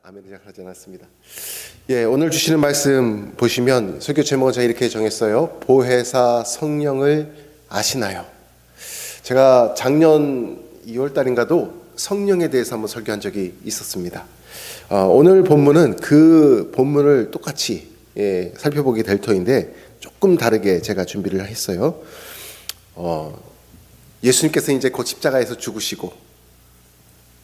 아멘이라 하지 않았습니다. 오늘 주시는 말씀 보시면 설교 제목은 제가 이렇게 정했어요. 보혜사 성령을 아시나요? 제가 작년 2월 달인가도 성령에 대해서 한번 설교한 적이 있었습니다. 오늘 본문은 그 본문을 똑같이 살펴보게 될 터인데 조금 다르게 제가 준비를 했어요. 예수님께서 이제 곧 십자가에서 죽으시고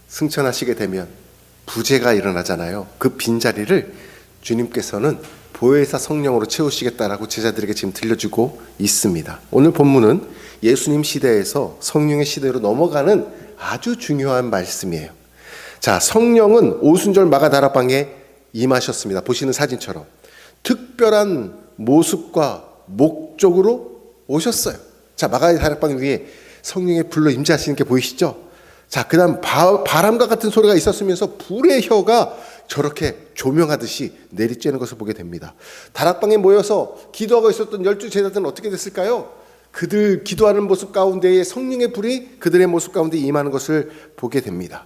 승천하시게 되면 부재가 일어나잖아요. 그 빈자리를 주님께서는 보혜사 성령으로 채우시겠다라고 제자들에게 지금 들려주고 있습니다. 오늘 본문은 예수님 시대에서 성령의 시대로 넘어가는 아주 중요한 말씀이에요. 자, 성령은 오순절 마가다락방에 임하셨습니다. 보시는 사진처럼 특별한 모습과 목적으로 오셨어요. 자, 마가다락방 위에 성령의 불로 임재하시는 게 보이시죠? 자, 그 다음 바람과 같은 소리가 있었으면서 불의 혀가 저렇게 조명하듯이 내리쬐는 것을 보게 됩니다. 다락방에 모여서 기도하고 있었던 12제자들은 어떻게 됐을까요? 그들 기도하는 모습 가운데에 성령의 불이 그들의 모습 가운데 임하는 것을 보게 됩니다.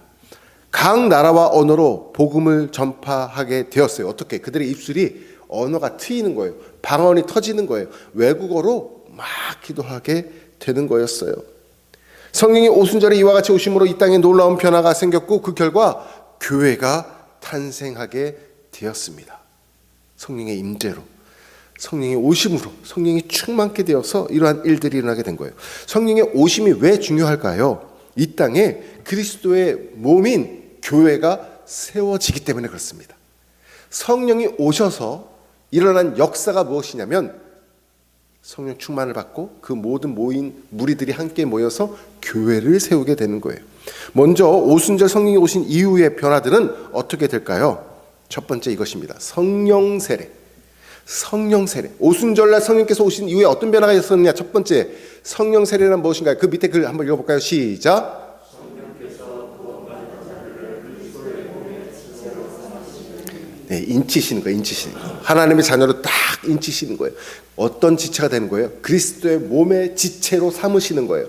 각 나라와 언어로 복음을 전파하게 되었어요. 어떻게? 그들의 입술이 언어가 트이는 거예요. 방언이 터지는 거예요. 외국어로 막 기도하게 되는 거였어요. 성령이 오순절에 이와 같이 오심으로 이 땅에 놀라운 변화가 생겼고 그 결과 교회가 탄생하게 되었습니다. 성령의 임재로, 성령의 오심으로, 성령이 충만케 되어서 이러한 일들이 일어나게 된 거예요. 성령의 오심이 왜 중요할까요? 이 땅에 그리스도의 몸인 교회가 세워지기 때문에 그렇습니다. 성령이 오셔서 일어난 역사가 무엇이냐면 성령 충만을 받고 그 모든 모인 무리들이 함께 모여서 교회를 세우게 되는 거예요. 먼저 오순절 성령이 오신 이후의 변화들은 어떻게 될까요? 첫 번째 이것입니다. 성령 세례. 성령 세례. 오순절날 성령께서 오신 이후에 어떤 변화가 있었느냐? 첫 번째 성령 세례란 무엇인가요? 그 밑에 글 한번 읽어볼까요? 시작. 네, 인치시는 거예요. 인치시는 거예요. 하나님의 자녀로 딱 인치시는 거예요. 어떤 지체가 되는 거예요? 그리스도의 몸의 지체로 삼으시는 거예요.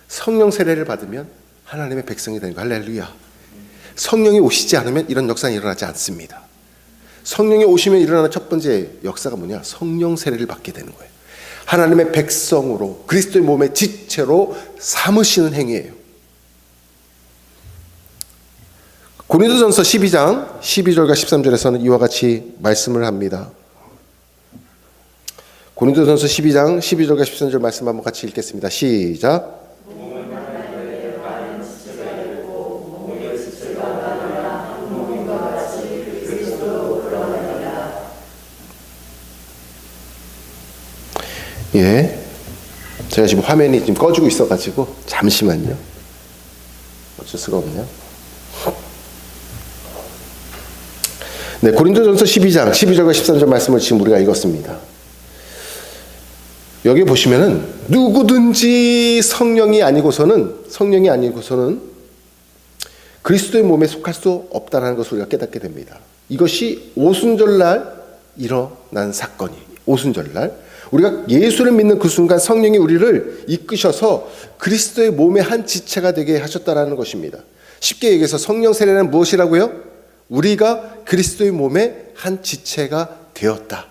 성령 세례를 받으면 하나님의 백성이 되는 거예요. 할렐루야. 성령이 오시지 않으면 이런 역사는 일어나지 않습니다. 성령이 오시면 일어나는 첫 번째 역사가 뭐냐? 성령 세례를 받게 되는 거예요. 하나님의 백성으로 그리스도의 몸의 지체로 삼으시는 행위예요. 고린도전서 12장 12절과 13절에서는 이와 같이 말씀을 합니다. 고린도전서 12장 12절과 13절 말씀 한번 같이 읽겠습니다. 시작. 제가 지금 화면이 지금 꺼지고 있어가지고 잠시만요. 어쩔 수가 없네요. 네, 고린도전서 12장 12절과 13절 말씀을 지금 우리가 읽었습니다. 여기 보시면은 누구든지 성령이 아니고서는 그리스도의 몸에 속할 수 없다는 것을 우리가 깨닫게 됩니다. 이것이 오순절날 일어난 사건이 오순절날 우리가 예수를 믿는 그 순간 성령이 우리를 이끄셔서 그리스도의 몸의 한 지체가 되게 하셨다라는 것입니다. 쉽게 얘기해서 성령 세례는 무엇이라고요? 우리가 그리스도의 몸의 한 지체가 되었다.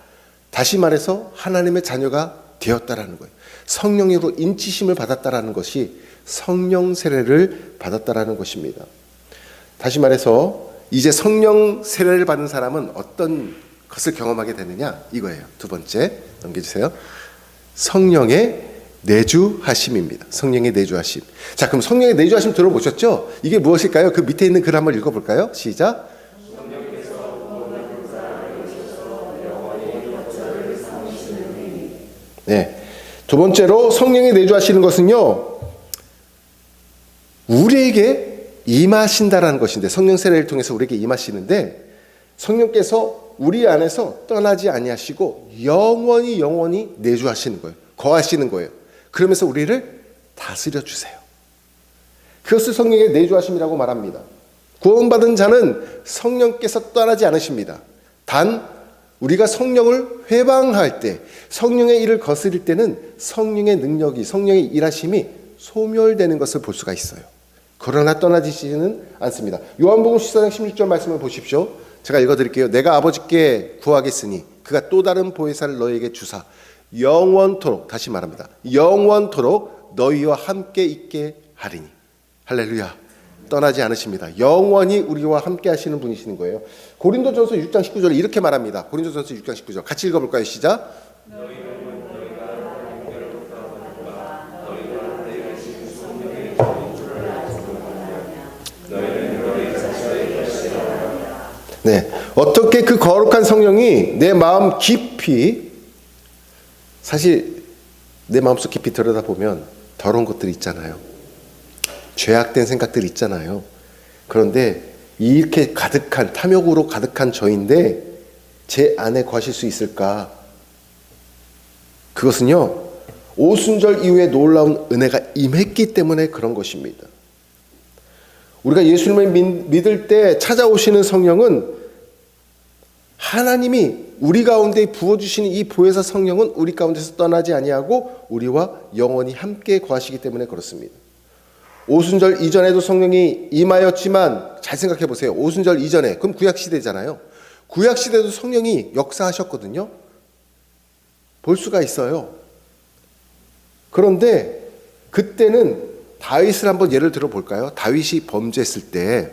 다시 말해서 하나님의 자녀가 되었다라는 거예요. 성령으로 인치심을 받았다라는 것이 성령 세례를 받았다라는 것입니다. 다시 말해서 이제 성령 세례를 받은 사람은 어떤 것을 경험하게 되느냐? 이거예요. 두 번째 넘겨주세요. 성령의 내주하심입니다. 성령의 내주하심. 자, 그럼 성령의 내주하심 들어보셨죠? 이게 무엇일까요? 그 밑에 있는 글 한번 읽어볼까요? 시작. 네. 두 번째로 성령이 내주하시는 것은요, 우리에게 임하신다라는 것인데, 성령 세례를 통해서 우리에게 임하시는데, 성령께서 우리 안에서 떠나지 아니하시고 영원히 내주하시는 거예요. 거하시는 거예요. 그러면서 우리를 다스려 주세요. 그것을 성령의 내주하심이라고 말합니다. 구원받은 자는 성령께서 떠나지 않으십니다. 단 우리가 성령을 회방할 때, 성령의 일을 거스릴 때는 성령의 능력이, 성령의 일하심이 소멸되는 것을 볼 수가 있어요. 그러나 떠나지지는 않습니다. 요한복음 14장 16절 말씀을 보십시오. 제가 읽어드릴게요. 내가 아버지께 구하겠으니 그가 또 다른 보혜사를 너희에게 주사 영원토록, 다시 말합니다, 영원토록 너희와 함께 있게 하리니. 할렐루야. 떠나지 않으십니다. 영원히 우리와 함께 하시는 분이시는 거예요. 고린도전서 6장 19절에 이렇게 말합니다. 고린도전서 6장 19절 같이 읽어볼까요? 시작. 네, 어떻게 그 거룩한 성령이 내 마음 깊이, 사실 내 마음속 깊이 들여다보면 더러운 것들이 있잖아요. 죄악된 생각들이 있잖아요. 그런데 이렇게 가득한, 탐욕으로 가득한 저인데 제 안에 거하실 수 있을까? 그것은요, 오순절 이후에 놀라운 은혜가 임했기 때문에 그런 것입니다. 우리가 예수님을 믿을 때 찾아오시는 성령은, 하나님이 우리 가운데 부어주시는 이 보혜사 성령은 우리 가운데서 떠나지 아니하고 우리와 영원히 함께 거하시기 때문에 그렇습니다. 오순절 이전에도 성령이 임하였지만, 잘 생각해 보세요. 오순절 이전에, 그럼 구약시대잖아요. 구약시대도 성령이 역사하셨거든요. 볼 수가 있어요. 그런데 그때는 다윗을 한번 예를 들어 볼까요? 다윗이 범죄했을 때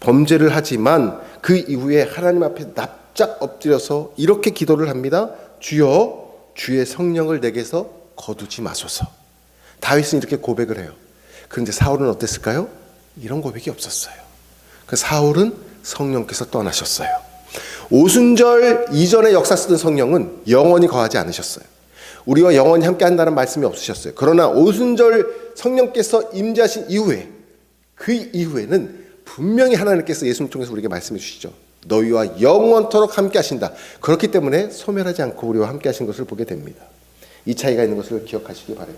범죄를 하지만 그 이후에 하나님 앞에 납작 엎드려서 이렇게 기도를 합니다. 주여, 주의 성령을 내게서 거두지 마소서. 다윗은 이렇게 고백을 해요. 그런데 사울은 어땠을까요? 이런 고백이 없었어요. 그 사울은 성령께서 떠나셨어요. 오순절 이전에 역사 쓰던 성령은 영원히 거하지 않으셨어요. 우리와 영원히 함께 한다는 말씀이 없으셨어요. 그러나 오순절 성령께서 임재하신 이후에, 그 이후에는 분명히 하나님께서 예수님 통해서 우리에게 말씀해 주시죠. 너희와 영원토록 함께 하신다. 그렇기 때문에 소멸하지 않고 우리와 함께 하신 것을 보게 됩니다. 이 차이가 있는 것을 기억하시기 바라요.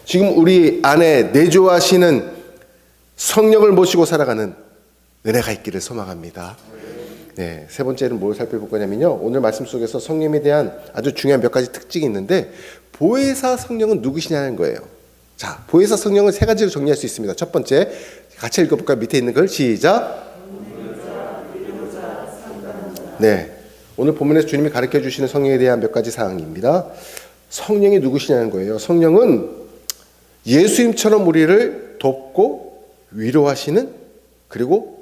지금 우리 안에 내주하시는 성령을 모시고 살아가는 은혜가 있기를 소망합니다. 네, 세 번째는 뭘 살펴볼 거냐면요, 오늘 말씀 속에서 성령에 대한 아주 중요한 몇 가지 특징이 있는데, 보혜사 성령은 누구시냐는 거예요. 자, 보혜사 성령은 세 가지로 정리할 수 있습니다. 첫 번째, 같이 읽어볼까요? 밑에 있는 걸 시작. 네, 오늘 본문에서 주님이 가르쳐 주시는 성령에 대한 몇 가지 사항입니다. 성령이 누구시냐는 거예요. 성령은 예수님처럼 우리를 돕고 위로하시는, 그리고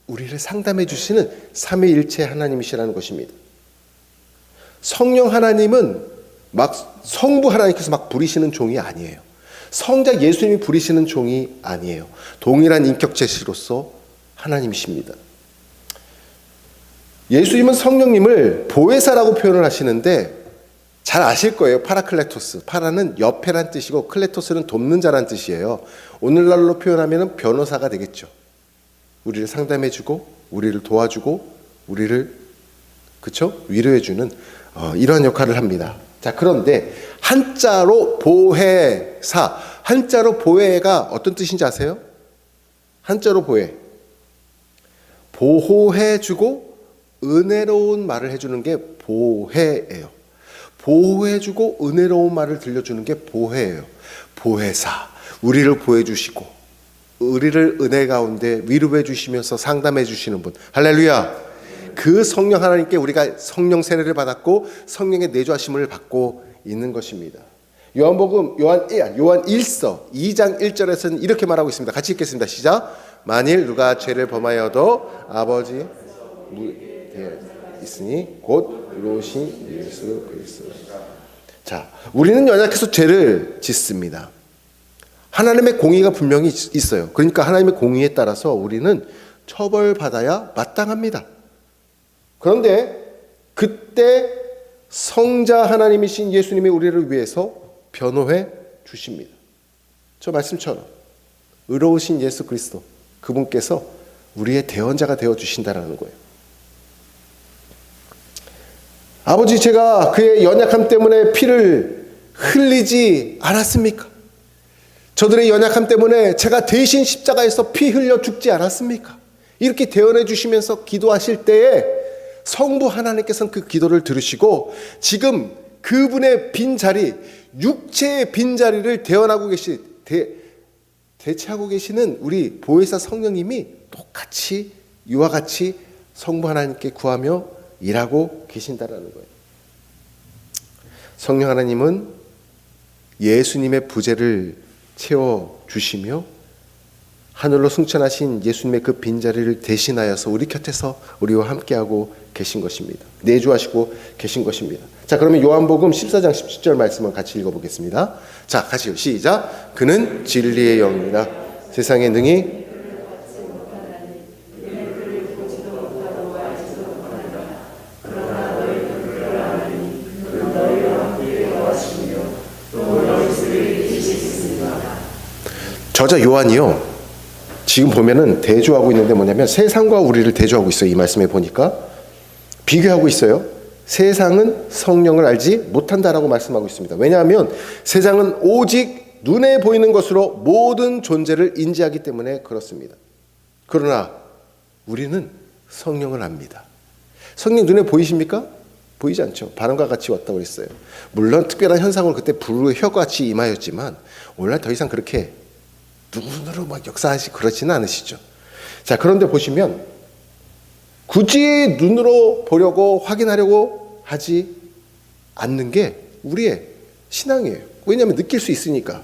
우리를 상담해 주시는 삼위일체 하나님이시라는 것입니다. 성령 하나님은 막 성부 하나님께서 막 부리시는 종이 아니에요. 성자 예수님이 부리시는 종이 아니에요. 동일한 인격체시로서 하나님이십니다. 예수님은 성령님을 보혜사라고 표현을 하시는데, 잘 아실 거예요. 파라클레토스. 파라는 옆에란 뜻이고 클레토스는 돕는 자란 뜻이에요. 오늘날로 표현하면 변호사가 되겠죠. 우리를 상담해주고 우리를 도와주고 우리를, 그쵸? 위로해주는 이러한 역할을 합니다. 자, 그런데 한자로 보혜사, 한자로 보혜가 어떤 뜻인지 아세요? 한자로 보혜, 보호해주고 은혜로운 말을 해주는 게 보혜예요. 보호해주고 은혜로운 말을 들려주는 게 보혜예요. 보혜사, 우리를 보호해주시고 우리를 은혜 가운데 위로해 주시면서 상담해 주시는 분. 할렐루야. 그 성령 하나님께 우리가 성령 세례를 받았고 성령의 내주하심을 받고 있는 것입니다. 요한복음 요한 1서 2장 1절에서는 이렇게 말하고 있습니다. 같이 읽겠습니다. 시작. 만일 누가 죄를 범하여도 아버지 있으니 곧 의로우신 예수 그리스도. 자, 우리는 연약해서 죄를 짓습니다. 하나님의 공의가 분명히 있어요. 그러니까 하나님의 공의에 따라서 우리는 처벌받아야 마땅합니다. 그런데 그때 성자 하나님이신 예수님이 우리를 위해서 변호해 주십니다. 저 말씀처럼 의로우신 예수 그리스도, 그분께서 우리의 대언자가 되어 주신다라는 거예요. 아버지, 제가 그의 연약함 때문에 피를 흘리지 않았습니까? 저들의 연약함 때문에 제가 대신 십자가에서 피 흘려 죽지 않았습니까? 이렇게 대언해 주시면서 기도하실 때에 성부 하나님께서는 그 기도를 들으시고 지금 그분의 빈자리, 육체의 빈자리를 대언하고 대체하고 계시는 우리 보혜사 성령님이 똑같이 이와 같이 성부 하나님께 구하며 일하고 계신다라는 거예요. 성령 하나님은 예수님의 부재를 채워주시며 하늘로 승천하신 예수님의 그 빈자리를 대신하여서 우리 곁에서 우리와 함께하고 계신 것입니다. 내주하시고 계신 것입니다. 자, 그러면 요한복음 14장 17절 말씀을 같이 읽어보겠습니다. 자, 같이요. 시작. 그는 진리의 영이라 세상에 능히 저자 요한이요, 지금 보면은 대조하고 있는데 뭐냐면 세상과 우리를 대조하고 있어요. 이 말씀에 보니까 비교하고 있어요. 세상은 성령을 알지 못한다라고 말씀하고 있습니다. 왜냐하면 세상은 오직 눈에 보이는 것으로 모든 존재를 인지하기 때문에 그렇습니다. 그러나 우리는 성령을 압니다. 성령 눈에 보이십니까? 보이지 않죠. 바람과 같이 왔다고 그랬어요. 물론 특별한 현상으로 그때 불의 혀같이 임하였지만 오늘날 더 이상 그렇게 눈으로 막 역사하시고 그렇지는 않으시죠. 자, 그런데 보시면 굳이 눈으로 보려고 확인하려고 하지 않는 게 우리의 신앙이에요. 왜냐하면 느낄 수 있으니까.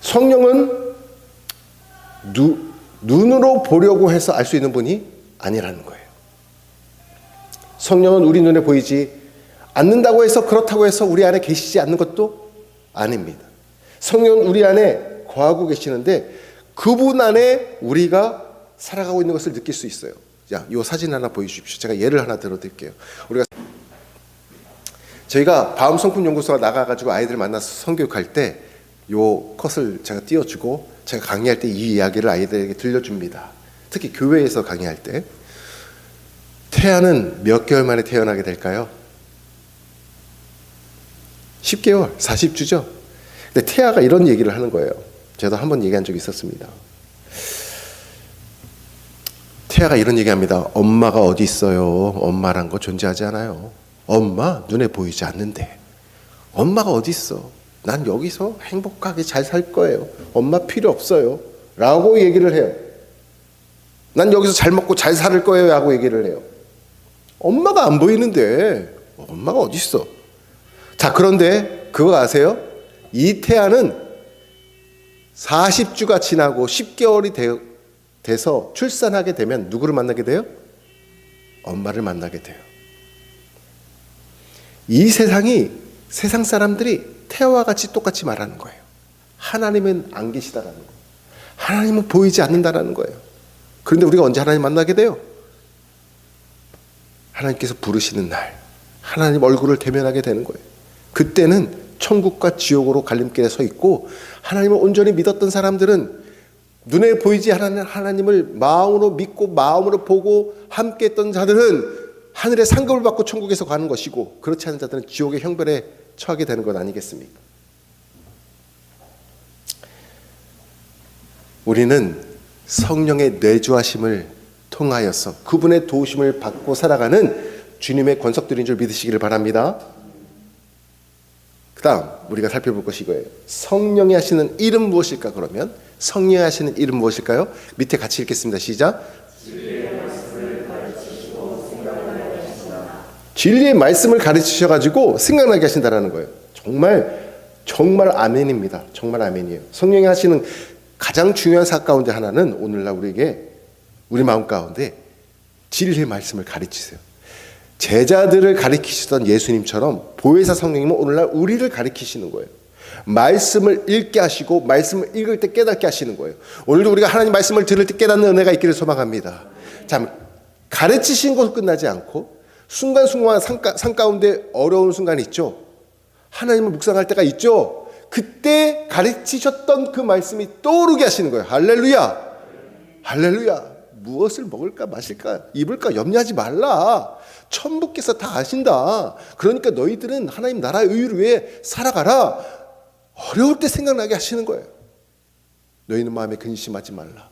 성령은 눈으로 보려고 해서 알 수 있는 분이 아니라는 거예요. 성령은 우리 눈에 보이지 않는다고 해서 그렇다고 해서 우리 안에 계시지 않는 것도 아닙니다. 성령은 우리 안에 거하고 계시는데 그분 안에 우리가 살아가고 있는 것을 느낄 수 있어요. 자, 이 사진 하나 보여주십시오. 제가 예를 하나 들어드릴게요. 저희가 바움성품연구소가 나가가지고 아이들 만나서 성교육할 때 요 컷을 제가 띄워주고 제가 강의할 때 이 이야기를 아이들에게 들려줍니다. 특히 교회에서 강의할 때. 태아는 몇 개월 만에 태어나게 될까요? 10개월, 40주죠. 근데 태아가 이런 얘기를 하는 거예요. 저도 한번 얘기한 적이 있었습니다. 태아가 이런 얘기합니다. 엄마가 어디 있어요? 엄마란 거 존재하지 않아요. 엄마 눈에 보이지 않는데 엄마가 어디 있어? 난 여기서 행복하게 잘 살 거예요. 엄마 필요 없어요 라고 얘기를 해요. 난 여기서 잘 먹고 잘 살 거예요 라고 얘기를 해요. 엄마가 안 보이는데 엄마가 어디 있어? 자, 그런데 그거 아세요? 이 태아는 40주가 지나고 10개월이 돼서 출산하게 되면 누구를 만나게 돼요? 엄마를 만나게 돼요. 이 세상이 세상 사람들이 태아와 같이 똑같이 말하는 거예요. 하나님은 안 계시다라는 거예요. 하나님은 보이지 않는다라는 거예요. 그런데 우리가 언제 하나님 만나게 돼요? 하나님께서 부르시는 날 하나님 얼굴을 대면하게 되는 거예요. 그때는 천국과 지옥으로 갈림길에 서 있고 하나님을 온전히 믿었던 사람들은 눈에 보이지 않는 하나님을 마음으로 믿고 마음으로 보고 함께했던 자들은 하늘의 상급을 받고 천국에서 가는 것이고 그렇지 않은 자들은 지옥의 형벌에 처하게 되는 것 아니겠습니까? 우리는 성령의 내주하심을 통하여서 그분의 도우심을 받고 살아가는 주님의 권속들인 줄 믿으시기를 바랍니다. 그 다음 우리가 살펴볼 것이 이거예요. 성령이 하시는 일은 무엇일까? 그러면 성령이 하시는 일은 무엇일까요? 밑에 같이 읽겠습니다. 시작. 진리의 말씀을 가르치셔가지고 생각나게 하신다라는 거예요. 정말 아멘입니다. 정말 아멘이에요. 성령이 하시는 가장 중요한 사건 가운데 하나는 오늘날 우리 마음 가운데 진리의 말씀을 가르치세요. 제자들을 가르치시던 예수님처럼 보혜사 성령님은 오늘날 우리를 가르치시는 거예요. 말씀을 읽게 하시고 말씀을 읽을 때 깨닫게 하시는 거예요. 오늘도 우리가 하나님 말씀을 들을 때 깨닫는 은혜가 있기를 소망합니다. 자, 가르치신 것으로 끝나지 않고 순간순간 삶 가운데 어려운 순간이 있죠. 하나님을 묵상할 때가 있죠. 그때 가르치셨던 그 말씀이 떠오르게 하시는 거예요. 할렐루야. 할렐루야. 무엇을 먹을까 마실까 입을까 염려하지 말라. 천부께서 다 아신다. 그러니까 너희들은 하나님 나라의 의를 위해 살아가라. 어려울 때 생각나게 하시는 거예요. 너희는 마음에 근심하지 말라.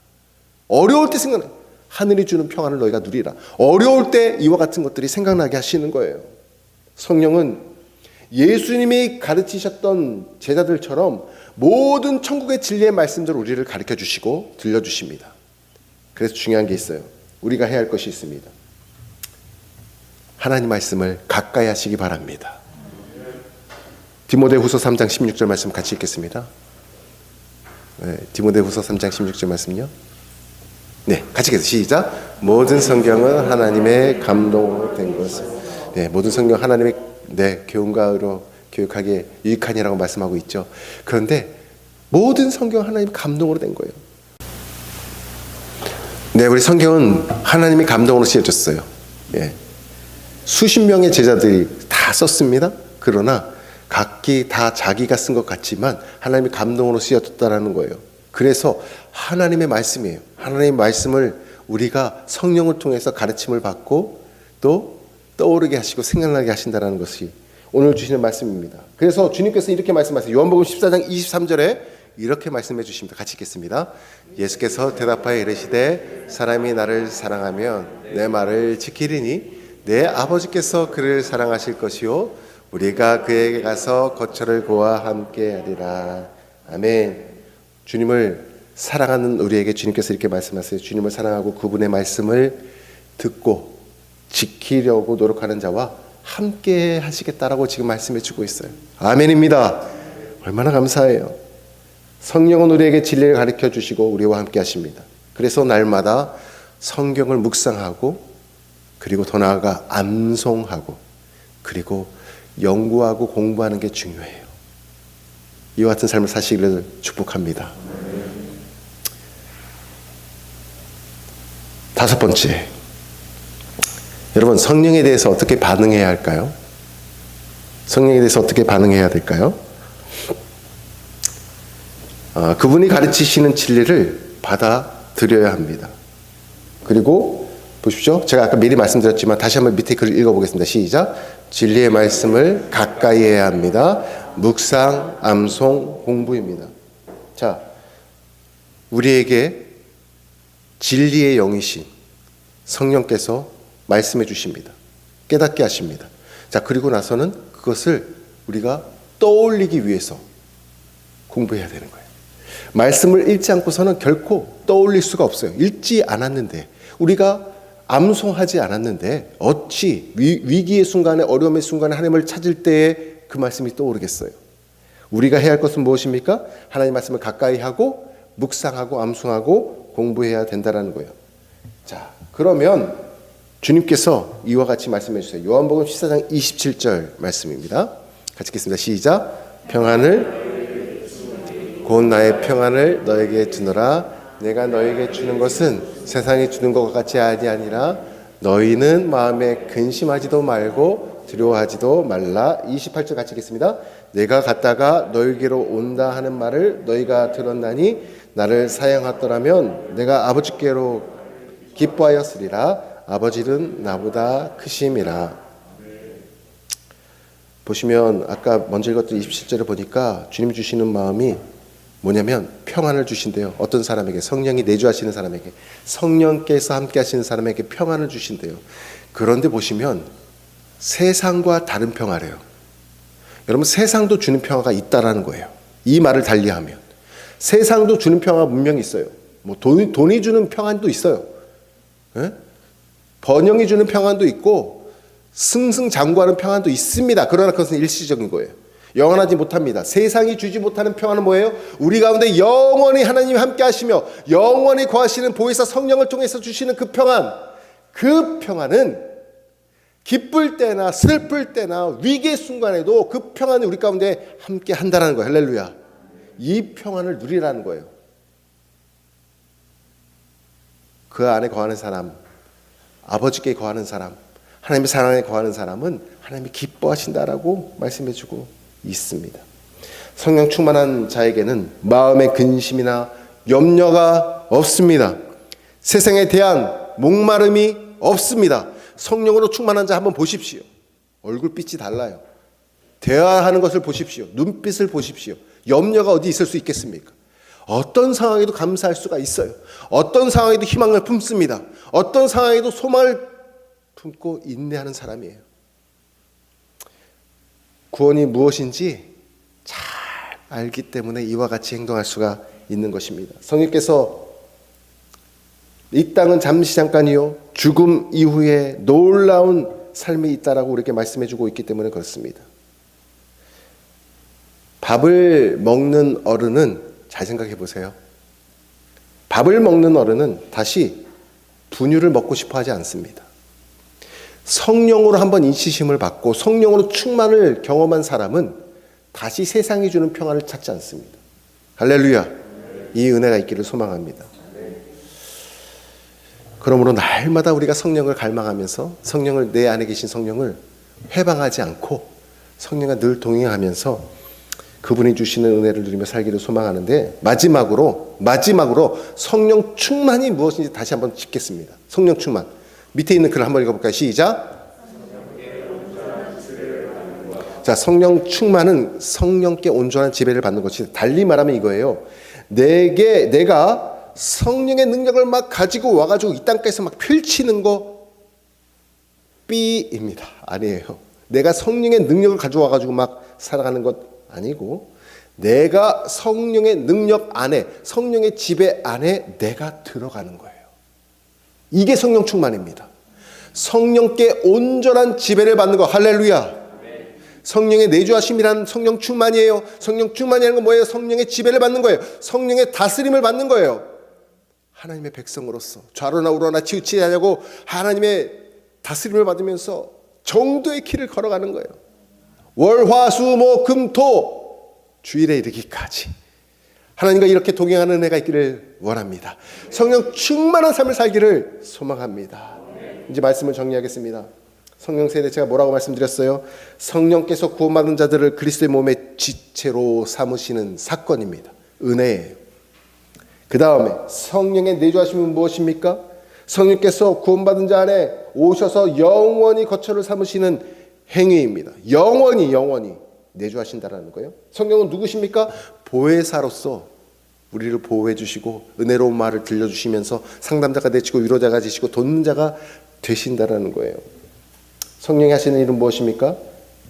어려울 때 생각나. 하늘이 주는 평안을 너희가 누리라. 어려울 때 이와 같은 것들이 생각나게 하시는 거예요. 성령은 예수님이 가르치셨던 제자들처럼 모든 천국의 진리의 말씀들을 우리를 가르쳐 주시고 들려주십니다. 그래서 중요한 게 있어요. 우리가 해야 할 것이 있습니다. 하나님 말씀을 가까이 하시기 바랍니다. 디모데후서 3장 16절 말씀 같이 읽겠습니다. 네, 디모데후서 3장 16절 말씀요. 네, 같이 읽겠습니다. 시작. 모든 성경은 하나님의 감동으로 된 것을. 네, 모든 성경 하나님의 교훈가로 교육하기에 유익하니라고 말씀하고 있죠. 그런데 모든 성경 하나님 감동으로 된 거예요. 네, 우리 성경은 하나님이 감동으로 쓰여졌어요. 예. 수십 명의 제자들이 다 썼습니다. 그러나 각기 다 자기가 쓴 것 같지만 하나님이 감동으로 쓰여졌다라는 거예요. 그래서 하나님의 말씀이에요. 하나님의 말씀을 우리가 성령을 통해서 가르침을 받고 또 떠오르게 하시고 생각나게 하신다는 것이 오늘 주시는 말씀입니다. 그래서 주님께서 이렇게 말씀하세요. 요한복음 14장 23절에 이렇게 말씀해 주십니다. 같이 읽겠습니다. 예수께서 대답하여 이르시되 사람이 나를 사랑하면 내 말을 지키리니 내 아버지께서 그를 사랑하실 것이요 우리가 그에게 가서 거처를 그와 함께 하리라. 아멘. 주님을 사랑하는 우리에게 주님께서 이렇게 말씀하세요. 주님을 사랑하고 그분의 말씀을 듣고 지키려고 노력하는 자와 함께 하시겠다라고 지금 말씀해 주고 있어요. 아멘입니다. 얼마나 감사해요. 성령은 우리에게 진리를 가르쳐 주시고 우리와 함께 하십니다. 그래서 날마다 성경을 묵상하고 그리고 더 나아가 암송하고 그리고 연구하고 공부하는 게 중요해요. 이와 같은 삶을 사시기를 축복합니다. 다섯 번째, 여러분 성령에 대해서 어떻게 반응해야 할까요? 성령에 대해서 어떻게 반응해야 될까요? 그분이 가르치시는 진리를 받아들여야 합니다. 그리고 보십시오. 제가 아까 미리 말씀드렸지만 다시 한번 밑에 글을 읽어보겠습니다. 시작. 진리의 말씀을 가까이 해야 합니다. 묵상, 암송, 공부입니다. 자, 우리에게 진리의 영이신 성령께서 말씀해 주십니다. 깨닫게 하십니다. 자, 그리고 나서는 그것을 우리가 떠올리기 위해서 공부해야 되는 거예요. 말씀을 읽지 않고서는 결코 떠올릴 수가 없어요. 읽지 않았는데, 우리가 암송하지 않았는데 어찌 위기의 순간에, 어려움의 순간에 하나님을 찾을 때에 그 말씀이 떠오르겠어요. 우리가 해야 할 것은 무엇입니까? 하나님 말씀을 가까이 하고 묵상하고 암송하고 공부해야 된다는 거예요. 자, 그러면 주님께서 이와 같이 말씀해 주세요. 요한복음 14장 27절 말씀입니다. 같이 읽겠습니다. 시작. 평안을 곧 나의 평안을 너에게 주노라. 내가 너에게 주는 것은 세상이 주는 것 같이 아니라 너희는 마음에 근심하지도 말고 두려워하지도 말라. 28절 같이 읽겠습니다. 내가 갔다가 너희에게로 온다 하는 말을 너희가 들었나니 나를 사양하더라면 내가 아버지께로 기뻐하였으리라. 아버지는 나보다 크심이라. 보시면 아까 먼저 읽었던 27절을 보니까 주님 주시는 마음이 뭐냐면 평안을 주신대요. 어떤 사람에게? 성령이 내주하시는 사람에게, 성령께서 함께 하시는 사람에게 평안을 주신대요. 그런데 보시면 세상과 다른 평화래요. 여러분, 세상도 주는 평화가 있다라는 거예요. 이 말을 달리하면 세상도 주는 평화가 분명히 있어요. 뭐 돈이 주는 평안도 있어요. 에? 번영이 주는 평안도 있고 승승장구하는 평안도 있습니다. 그러나 그것은 일시적인 거예요. 영원하지 못합니다. 세상이 주지 못하는 평안은 뭐예요? 우리 가운데 영원히 하나님이 함께 하시며 영원히 거하시는 보혜사 성령을 통해서 주시는 그 평안, 그 평안은 기쁠 때나 슬플 때나 위기의 순간에도 그 평안이 우리 가운데 함께 한다는 거예요. 할렐루야. 이 평안을 누리라는 거예요. 그 안에 거하는 사람, 아버지께 거하는 사람, 하나님의 사랑에 거하는 사람은 하나님이 기뻐하신다라고 말씀해주고 있습니다. 성령 충만한 자에게는 마음의 근심이나 염려가 없습니다. 세상에 대한 목마름이 없습니다. 성령으로 충만한 자 한번 보십시오. 얼굴빛이 달라요. 대화하는 것을 보십시오. 눈빛을 보십시오. 염려가 어디 있을 수 있겠습니까? 어떤 상황에도 감사할 수가 있어요. 어떤 상황에도 희망을 품습니다. 어떤 상황에도 소망을 품고 인내하는 사람이에요. 구원이 무엇인지 잘 알기 때문에 이와 같이 행동할 수가 있는 것입니다. 성령께서 이 땅은 잠시 잠깐이요 죽음 이후에 놀라운 삶이 있다라고 우리에게 말씀해주고 있기 때문에 그렇습니다. 밥을 먹는 어른은 잘 생각해 보세요. 밥을 먹는 어른은 다시 분유를 먹고 싶어 하지 않습니다. 성령으로 한번 인치심을 받고 성령으로 충만을 경험한 사람은 다시 세상이 주는 평안을 찾지 않습니다. 할렐루야. 이 은혜가 있기를 소망합니다. 그러므로 날마다 우리가 성령을 갈망하면서 성령을, 내 안에 계신 성령을 회방하지 않고 성령과 늘 동행하면서 그분이 주시는 은혜를 누리며 살기를 소망하는데, 마지막으로 성령 충만이 무엇인지 다시 한번 짚겠습니다. 성령 충만. 밑에 있는 글을 한번 읽어볼까요? 시작. 자, 성령 충만은 성령께 온전한 지배를 받는 것이, 달리 말하면 이거예요. 내가 성령의 능력을 막 가지고 와가지고 이 땅에서 막 펼치는 거 B입니다. 아니에요. 내가 성령의 능력을 가져와가지고 막 살아가는 것 아니고, 내가 성령의 능력 안에, 성령의 지배 안에 내가 들어가는 거예요. 이게 성령 충만입니다. 성령께 온전한 지배를 받는 거. 할렐루야. 성령의 내주하심이란 성령 충만이에요. 성령 충만이라는 건 뭐예요? 성령의 지배를 받는 거예요. 성령의 다스림을 받는 거예요. 하나님의 백성으로서 좌로나 우로나 치우치지 않냐고 하나님의 다스림을 받으면서 정도의 길을 걸어가는 거예요. 월, 화, 수, 목, 금, 토 주일에 이르기까지 하나님과 이렇게 동행하는 은혜가 있기를 원합니다. 성령 충만한 삶을 살기를 소망합니다. 이제 말씀을 정리하겠습니다. 성령 세례 제가 뭐라고 말씀드렸어요? 성령께서 구원받은 자들을 그리스도의 몸의 지체로 삼으시는 사건입니다. 은혜예요. 그 다음에 성령의 내주하심은 무엇입니까? 성령께서 구원받은 자 안에 오셔서 영원히 거처를 삼으시는 행위입니다. 영원히 내주하신다라는 거예요. 성령은 누구십니까? 보혜사로서 우리를 보호해 주시고 은혜로운 말을 들려주시면서 상담자가 되시고 위로자가 되시고 돕는 자가 되신다라는 거예요. 성령이 하시는 일은 무엇입니까?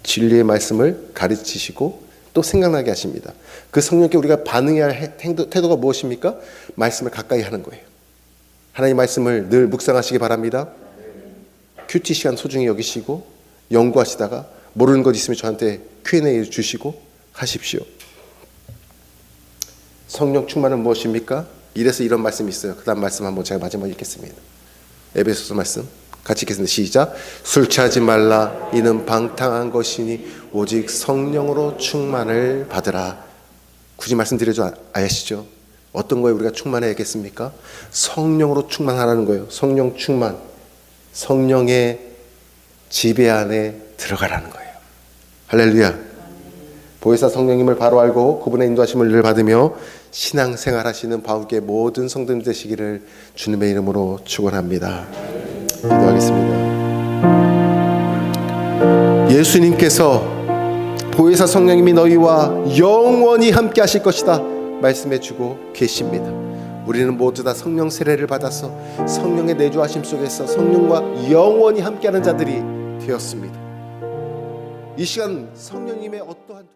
진리의 말씀을 가르치시고 또 생각나게 하십니다. 그 성령께 우리가 반응해야 할 태도가 무엇입니까? 말씀을 가까이 하는 거예요. 하나님 말씀을 늘 묵상하시기 바랍니다. 큐티 시간 소중히 여기시고 연구하시다가 모르는 것 있으면 저한테 Q&A 주시고 하십시오. 성령 충만은 무엇입니까? 이래서 이런 말씀이 있어요. 그 다음 말씀 한번 제가 마지막에 읽겠습니다. 에베소서 말씀 같이 읽겠습니다. 시작. 술 취하지 말라. 이는 방탕한 것이니 오직 성령으로 충만을 받으라. 굳이 말씀드려도 아시죠? 어떤 거에 우리가 충만해야겠습니까? 성령으로 충만하라는 거예요. 성령 충만. 성령의 지배 안에 들어가라는 거예요. 할렐루야. 보혜사 성령님을 바로 알고 그분의 인도하심을 늘 받으며 신앙생활 하시는 바울의 모든 성도님 되시기를 주님의 이름으로 축원합니다. 기도하겠습니다. 예수님께서 보혜사 성령님이 너희와 영원히 함께 하실 것이다 말씀해 주고 계십니다. 우리는 모두 다 성령 세례를 받아서 성령의 내주하심 속에서 성령과 영원히 함께하는 자들이 되었습니다. 이 시간 성령님의 어떠한